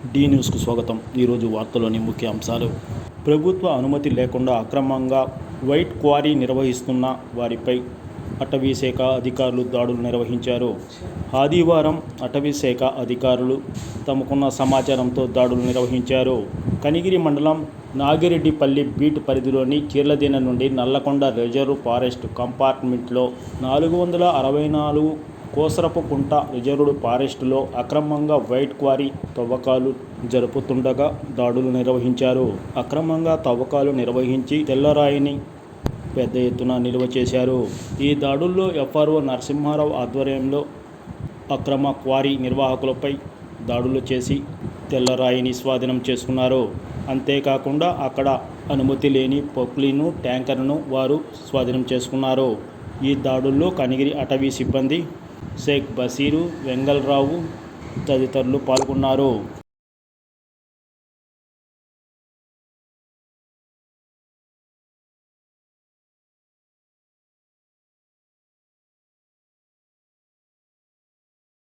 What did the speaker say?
D న్యూస్కు స్వాగతం. ఈరోజు వార్తలోని ముఖ్య అంశాలు. ప్రభుత్వ అనుమతి లేకుండా అక్రమంగా వైట్ క్వారీ నిర్వహిస్తున్న వారిపై అటవీశాఖ అధికారులు దాడులు నిర్వహించారు. ఆదివారం అటవీశాఖ అధికారులు తమకున్న సమాచారంతో దాడులు నిర్వహించారు. కనిగిరి మండలం నాగిరెడ్డిపల్లి బీట్ పరిధిలోని కీర్లదిన్నె నుండి నల్లకొండ రిజర్వ్ ఫారెస్ట్ కంపార్ట్మెంట్లో 464 కోసరపుకుంట రిజర్వ్డ్ ఫారెస్టులో అక్రమంగా వైట్ క్వారీ తవ్వకాలు జరుపుతుండగా దాడులు నిర్వహించారు. అక్రమంగా తవ్వకాలు నిర్వహించి తెల్లరాయిని పెద్ద ఎత్తున నిల్వ చేశారు. ఈ దాడుల్లో ఎఫ్ఆర్ఓ నరసింహారావు ఆధ్వర్యంలో అక్రమ క్వారీ నిర్వాహకులపై దాడులు చేసి తెల్లరాయిని స్వాధీనం చేసుకున్నారు. అంతేకాకుండా అక్కడ అనుమతి లేని పొక్లీను ట్యాంకర్ను వారు స్వాధీనం చేసుకున్నారు. ఈ దాడుల్లో కనిగిరి అటవీ సిబ్బంది షేక్ బషీరు, వెంగళరావు తదితరులు పాల్గొన్నారు.